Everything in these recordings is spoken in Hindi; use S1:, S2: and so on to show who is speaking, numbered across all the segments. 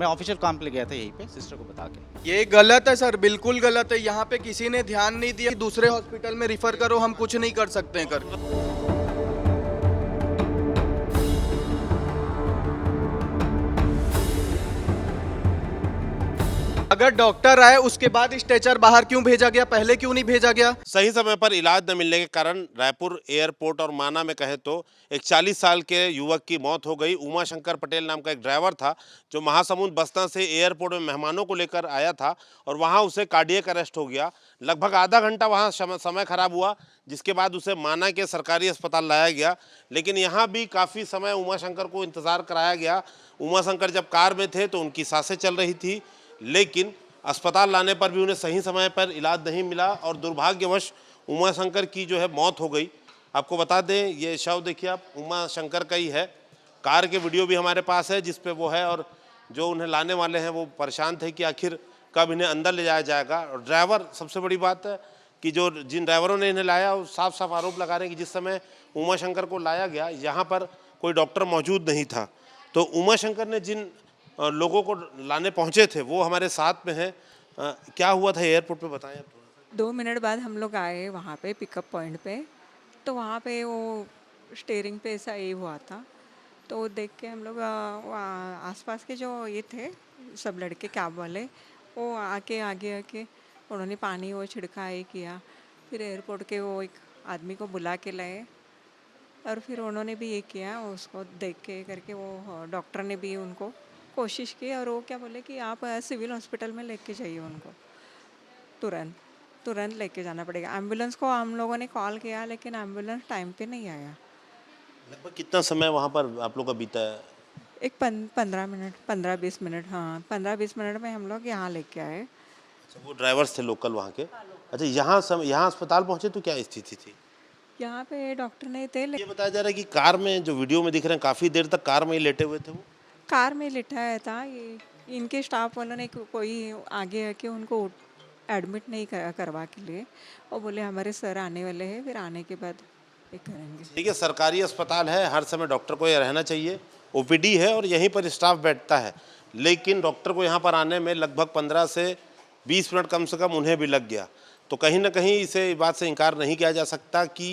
S1: मैं ऑफिशियल काम के लिए गया था यहीं पे सिस्टर को बता के।
S2: ये गलत है सर, बिल्कुल गलत है। यहाँ पे किसी ने ध्यान नहीं दिया, दूसरे हॉस्पिटल में रिफर करो, हम कुछ नहीं कर सकते हैं कर। अगर डॉक्टर आए उसके बाद स्ट्रेचर बाहर क्यों भेजा गया, पहले क्यों नहीं भेजा गया?
S3: सही समय पर इलाज न मिलने के कारण रायपुर एयरपोर्ट और माना में कहे तो एक 40 साल के युवक की मौत हो गई। उमा शंकर पटेल नाम का एक ड्राइवर था जो महासमुंद बसना से एयरपोर्ट में मेहमानों को लेकर आया था और वहां उसे कार्डियक अरेस्ट हो गया। लगभग आधा घंटा वहां समय खराब हुआ, जिसके बाद उसे माना के सरकारी अस्पताल लाया गया। लेकिन यहाँ भी काफ़ी समय उमा शंकर को इंतज़ार कराया गया। उमा शंकर जब कार में थे तो उनकी सांसें चल रही थी, लेकिन अस्पताल लाने पर भी उन्हें सही समय पर इलाज नहीं मिला और दुर्भाग्यवश उमा शंकर की जो है मौत हो गई। आपको बता दें, ये शव देखिए आप, उमा शंकर का ही है। कार के वीडियो भी हमारे पास है जिस पे वो है और जो उन्हें लाने वाले हैं वो परेशान थे कि आखिर कब इन्हें अंदर ले जाया जाएगा। और ड्राइवर, सबसे बड़ी बात है कि जो जिन ड्राइवरों ने इन्हें लाया वो साफ साफ आरोप लगा रहे हैं कि जिस समय उमा शंकर को लाया गया यहाँ पर कोई डॉक्टर मौजूद नहीं था। तो उमा शंकर ने जिन लोगों को लाने पहुंचे थे वो हमारे साथ में हैं। क्या हुआ था एयरपोर्ट पे, बताएं आप थोड़ा।
S4: 2 मिनट बाद हम लोग आए वहाँ पे पिकअप पॉइंट पे, तो वहाँ पे वो स्टेयरिंग पे ऐसा ये हुआ था। तो वो देख के हम लोग आसपास के जो ये थे सब लड़के कैब वाले, वो आके आगे आके उन्होंने पानी वो छिड़का ये किया। फिर एयरपोर्ट के वो एक आदमी को बुला के लाए और फिर उन्होंने भी ये किया, उसको देख के करके वो डॉक्टर ने भी उनको कोशिश की और वो क्या बोले कि आप सिविल हॉस्पिटल में लेके जाइए उनको, तुरंत तुरंत लेके जाना पड़ेगा। एम्बुलेंस को हम लोगों ने कॉल किया लेकिन एम्बुलेंस टाइम पे नहीं आया।
S3: लगभग कितना समय वहाँ पर आप लोग का बीता है?
S4: एक 15 मिनट, 15-20 मिनट, हाँ 15-20 मिनट में हम लोग यहाँ लेके आए।
S3: अच्छा, वो ड्राइवर्स थे लोकल वहाँ के। अच्छा, यहाँ अस्पताल पहुँचे तो क्या स्थिति थी?
S4: यहाँ पे डॉक्टर नहीं थे
S3: ये बताया जा रहा है कि कार में, जो वीडियो में दिख रहे हैं, काफ़ी देर तक कार में ही लेटे हुए थे वो।
S4: कार में लिटाया था। ये इनके स्टाफ वालों ने कोई आगे आके उनको एडमिट नहीं करवा के लिए, वो बोले हमारे सर आने वाले हैं, फिर आने के बाद ये करेंगे।
S3: देखिए, सरकारी अस्पताल है, हर समय डॉक्टर को ये रहना चाहिए। ओपीडी है और यहीं पर स्टाफ बैठता है, लेकिन डॉक्टर को यहाँ पर आने में लगभग 15 से 20 मिनट कम से कम उन्हें भी लग गया। तो कहीं ना कहीं इसे इस बात से इनकार नहीं किया जा सकता कि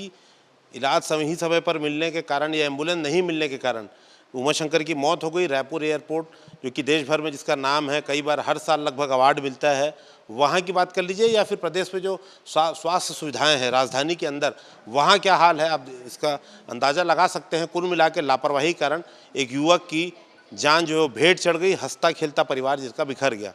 S3: इलाज सही समय पर मिलने के कारण या एम्बुलेंस नहीं मिलने के कारण उमा शंकर की मौत हो गई। रायपुर एयरपोर्ट, जो कि देश भर में जिसका नाम है, कई बार हर साल लगभग अवार्ड मिलता है, वहाँ की बात कर लीजिए या फिर प्रदेश में जो स्वास्थ्य सुविधाएं हैं राजधानी के अंदर, वहाँ क्या हाल है, आप इसका अंदाज़ा लगा सकते हैं। कुल मिला के लापरवाही कारण एक युवक की जान जो भेंट चढ़ गई, हंसता खेलता परिवार जिसका बिखर गया।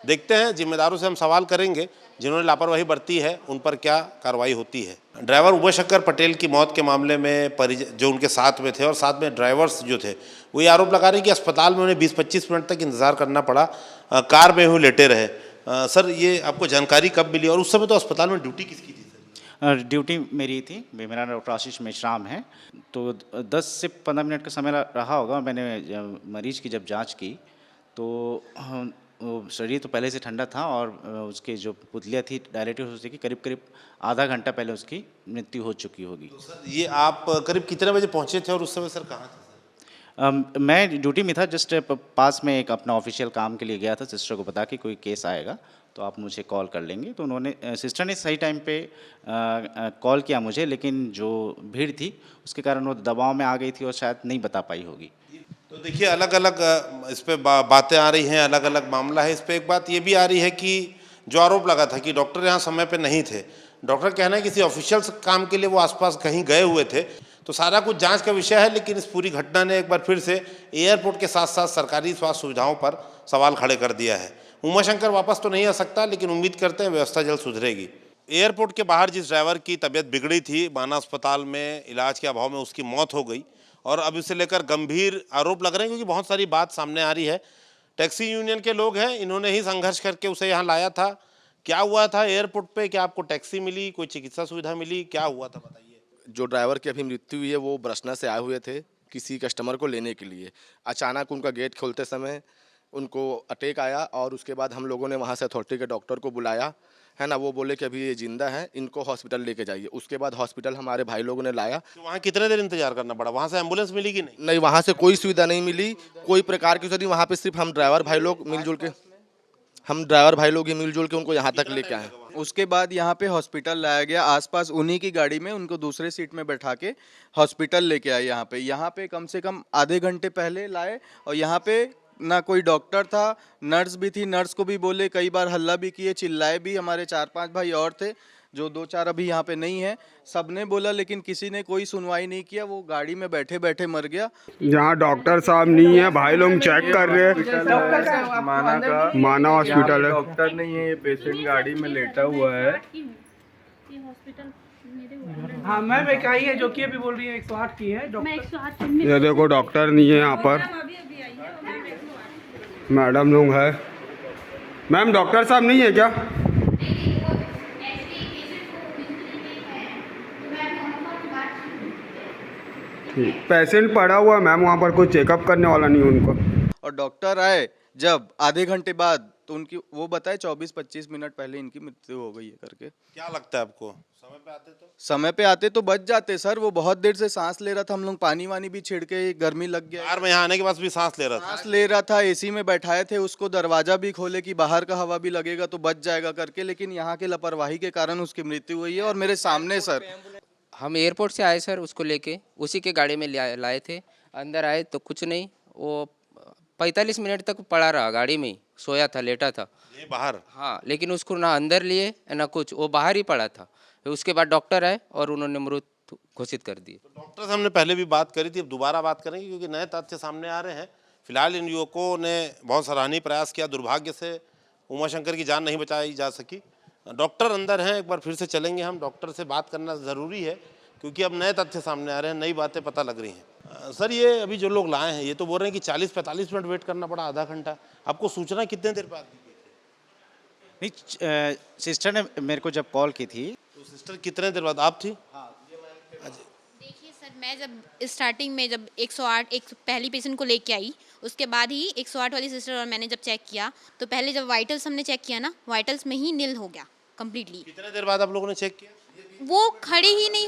S3: देखते हैं, जिम्मेदारों से हम सवाल करेंगे जिन्होंने लापरवाही बरती है उन पर क्या कार्रवाई होती है। ड्राइवर उमा शंकर पटेल की मौत के मामले में जो उनके साथ में थे और साथ में ड्राइवर्स जो थे, वो ये आरोप लगा रहे हैं कि अस्पताल में उन्हें 20-25 मिनट तक इंतजार करना पड़ा, कार में वो लेटे रहे। सर, ये आपको जानकारी कब मिली और उस समय तो अस्पताल में ड्यूटी किसकी थी सर?
S1: ड्यूटी मेरी थी, मेरा डॉक्टर आशीष मेश्राम है। तो 10 से 15 मिनट का समय रहा होगा। मैंने मरीज की जब जांच की तो वो शरीर तो पहले से ठंडा था और उसके जो पुतलियाँ थी डायलिसिस उसकी करीब करीब आधा घंटा पहले उसकी मृत्यु हो चुकी होगी।
S3: तो सर, ये आप करीब कितने बजे पहुंचे थे और उस समय सर कहाँ थे?
S1: मैं ड्यूटी में था, जस्ट पास में एक अपना ऑफिशियल काम के लिए गया था। सिस्टर को बता कि कोई केस आएगा तो आप मुझे कॉल कर लेंगे, तो उन्होंने सिस्टर ने सही टाइम पे कॉल किया मुझे, लेकिन जो भीड़ थी उसके कारण वो दबाव में आ गई थी और शायद नहीं बता पाई होगी।
S3: तो देखिए, अलग अलग इस पे बातें आ रही हैं, अलग अलग मामला है। इस पे एक बात ये भी आ रही है कि जो आरोप लगा था कि डॉक्टर यहाँ समय पे नहीं थे, डॉक्टर कहना है किसी ऑफिशियल काम के लिए वो आसपास कहीं गए हुए थे, तो सारा कुछ जांच का विषय है। लेकिन इस पूरी घटना ने एक बार फिर से एयरपोर्ट के साथ साथ सरकारी स्वास्थ्य सुविधाओं पर सवाल खड़े कर दिया है। उमा शंकर वापस तो नहीं आ सकता, लेकिन उम्मीद करते हैं व्यवस्था जल्द सुधरेगी। एयरपोर्ट के बाहर जिस ड्राइवर की तबीयत बिगड़ी थी, माना अस्पताल में इलाज के अभाव में उसकी मौत हो गई और अब इसे लेकर गंभीर आरोप लग रहे हैं, क्योंकि बहुत सारी बात सामने आ रही है। टैक्सी यूनियन के लोग हैं, इन्होंने ही संघर्ष करके उसे यहाँ लाया था। क्या हुआ था एयरपोर्ट पे? क्या आपको टैक्सी मिली, कोई चिकित्सा सुविधा मिली, क्या हुआ था बताइए।
S5: जो ड्राइवर की अभी मृत्यु हुई है वो बरसना से आए हुए थे किसी कस्टमर को लेने के लिए। अचानक उनका गेट खोलते समय उनको अटैक आया और उसके बाद हम लोगों ने वहाँ से अथॉरिटी के डॉक्टर को बुलाया। है ना, वो बोले कि अभी ये जिंदा है, इनको हॉस्पिटल लेके जाइए। उसके बाद हॉस्पिटल हमारे भाई लोगों ने लाया।
S3: तो वहाँ कितने देर इंतजार करना पड़ा? वहाँ से एम्बुलेंस मिली कि नहीं?
S5: नहीं, वहाँ से कोई सुविधा नहीं मिली, कोई प्रकार की सुविधा नहीं। वहाँ पे सिर्फ हम ड्राइवर भाई लोग ही मिलजुल के उनको यहाँ तक लेके आए।
S2: उसके बाद यहाँ पे हॉस्पिटल लाया गया, आसपास उन्हीं की गाड़ी में उनको दूसरे सीट में बैठा के हॉस्पिटल लेके आए। यहाँ पे कम से कम आधे घंटे पहले लाए, और यहाँ पे ना कोई डॉक्टर था, नर्स भी थी। नर्स को भी बोले, कई बार हल्ला भी किए, चिल्लाए भी। हमारे 4-5 भाई और थे, जो 2-4 अभी यहाँ पे नहीं है। सबने बोला, लेकिन किसी ने कोई सुनवाई नहीं किया। वो गाड़ी में बैठे बैठे मर गया।
S6: यहाँ डॉक्टर साहब नहीं है, भाई लोग चेक कर रहे हैं। माना हॉस्पिटल है।
S2: डॉक्टर नहीं है, ये पेशेंट गाड़ी में लेटा हुआ है।
S7: ये हॉस्पिटल मेरे
S8: हाँ मैम, एक आई है जो कि अभी बोल रही है 108 की है
S7: मैं
S8: डॉक्टर।
S7: 108
S6: ये देखो डॉक्टर नहीं है यहाँ पर, मैडम लोग है। मैम डॉक्टर साहब नहीं है क्या? पेशेंट पड़ा हुआ है मैम, वहाँ पर कोई चेकअप करने वाला नहीं है उनको।
S2: और डॉक्टर आए जब आधे घंटे बाद, तो उनकी वो बताए 24-25 मिनट पहले इनकी मृत्यु हो गई है करके।
S3: क्या लगता है आपको? समय पे आते तो?
S2: समय पे आते तो बच जाते सर। वो बहुत देर से सांस ले रहा था, हम लोग पानी वानी भी छिड़के, गर्मी लग गया।
S3: कार में यहाँ आने के बाद भी सांस ले रहा था?
S2: सांस ले रहा था, एसी में बैठाए थे उसको, दरवाजा भी खोले कि बाहर का हवा भी लगेगा तो बच जाएगा करके, लेकिन यहाँ के लापरवाही के कारण उसकी मृत्यु हुई है। और मेरे सामने सर,
S9: हम एयरपोर्ट से आए सर, उसको लेके उसी के गाड़ी में लाए थे। अंदर आए तो कुछ नहीं, वो 45 मिनट तक पड़ा रहा गाड़ी में ही, सोया था, लेटा था।
S3: ये बाहर?
S9: हाँ, लेकिन उसको ना अंदर लिए ना कुछ, वो बाहर ही पड़ा था। उसके बाद डॉक्टर आए और उन्होंने मृत घोषित कर दिए।
S3: तो डॉक्टर से हमने पहले भी बात करी थी, अब दोबारा बात करेंगे क्योंकि नए तथ्य सामने आ रहे हैं। फिलहाल इन युवकों ने बहुत सराहनीय प्रयास किया, दुर्भाग्य से उमाशंकर की जान नहीं बचाई जा सकी। डॉक्टर अंदर हैं, एक बार फिर से चलेंगे हम, डॉक्टर से बात करना ज़रूरी है क्योंकि अब नए तथ्य सामने आ रहे हैं, नई बातें पता लग रही हैं। सर, ये अभी जो लोग लाए हैं ये तो बोल रहे हैं कि 40-45 मिनट वेट करना पड़ा, आधा घंटा। आपको सूचना कितने देर बाद दी?
S1: नहीं, सिस्टर ने मेरे को जब कॉल की थी।
S3: तो सिस्टर कितने देर बाद? आप थी?
S7: देखिए सर, मैं जब स्टार्टिंग में जब 108 एक पहली पेशेंट को लेके आई, उसके बाद ही 108 वाली सिस्टर और मैंने जब चेक किया, तो पहले जब वाइटल्स हमने चेक किया ना, वाइटल्स में ही नील हो गया कम्प्लीटली।
S3: कितने देर बाद आप लोगों ने चेक किया?
S7: वो खड़ी ही नहीं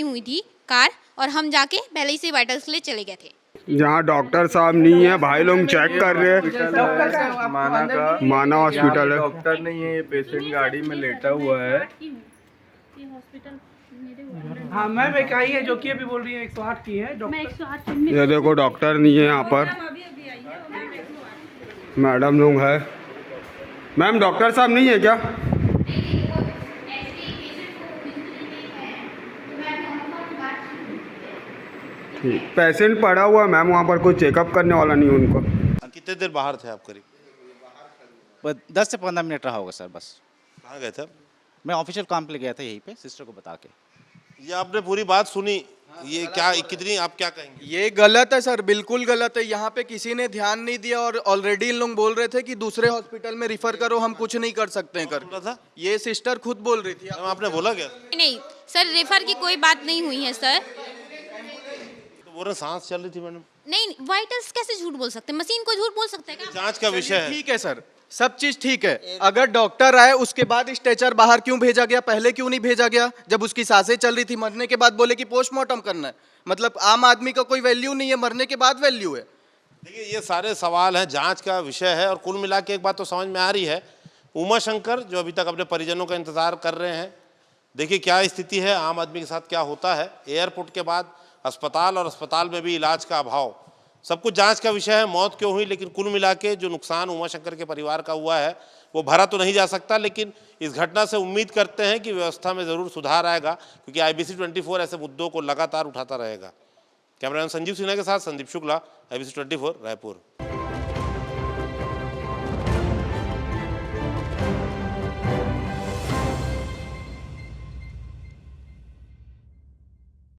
S7: हुई थी कार, और हम जाके पहले ही से वाइटल्स के लिए चले गए थे।
S6: यहाँ डॉक्टर साहब नहीं है, भाई लोग चेक कर रहे हैं। माना हॉस्पिटल है।
S2: डॉक्टर नहीं है, ये पेशेंट गाड़ी में लेटा हुआ है।
S7: ये हॉस्पिटल मेरे
S8: हाँ मैम, एक आई है जो कि अभी बोल रही है 108 की है
S7: मैं
S8: डॉक्टर।
S7: 108
S6: ये देखो डॉक्टर नहीं है यहाँ पर, मैडम लोग है। मैम डॉक्टर साहब नहीं है क्या? पेशेंट पड़ा हुआ है मैम, वहाँ पर कोई चेकअप करने वाला नहीं है उनको।
S3: कितने देर बाहर थे आप करीब?
S1: 10 से 15 मिनट रहा होगा सर बस।
S3: कहाँ गए थे आप?
S1: मैं ऑफिशियल काम पे गया था यहीं पे, सिस्टर को बता के।
S3: ये आपने पूरी बात सुनी, ये क्या कितनी, आप क्या कहेंगे?
S2: ये गलत है सर, बिल्कुल गलत है। यहाँ पे किसी ने ध्यान नहीं दिया, और ऑलरेडी इन लोग बोल रहे थे कि दूसरे हॉस्पिटल में रिफर करो, हम कुछ नहीं कर सकते हैं
S3: बोला था?
S2: ये सिस्टर खुद बोल रही थी।
S3: मैम, आपने बोला क्या?
S7: नहीं सर, रेफर की कोई बात नहीं हुई है सर।
S3: तो बोल रहे सांस चल रही थी मैडम।
S7: नहीं, वाइटल्स कैसे झूठ बोल सकते हैं? मशीन को झूठ बोल सकते हैं क्या?
S3: जांच का विषय है।
S2: ठीक है सर, सब चीज ठीक है। अगर डॉक्टर आए उसके बाद स्ट्रेचर बाहर क्यों भेजा गया, पहले क्यों नहीं भेजा गया? जब उसकी सांसें चल रही थी, मरने के बाद बोले कि पोस्टमार्टम करना है। मतलब आम आदमी का कोई वैल्यू नहीं है, मरने के बाद वैल्यू है।
S3: देखिए, ये सारे सवाल हैं, जांच का विषय है। और कुल मिला के एक बात तो समझ में आ रही है, उमाशंकर जो अभी तक अपने परिजनों का इंतजार कर रहे हैं, देखिए क्या स्थिति है, आम आदमी के साथ क्या होता है। एयरपोर्ट के बाद अस्पताल, और अस्पताल में भी इलाज का अभाव, सब कुछ जांच का विषय है, मौत क्यों हुई। लेकिन कुल मिला के जो नुकसान उमाशंकर के परिवार का हुआ है वो भरा तो नहीं जा सकता, लेकिन इस घटना से उम्मीद करते हैं कि व्यवस्था में ज़रूर सुधार आएगा, क्योंकि IBC 24 ऐसे मुद्दों को लगातार उठाता रहेगा। कैमरामैन संजीव सिन्हा के साथ संदीप शुक्ला, IBC 24 रायपुर।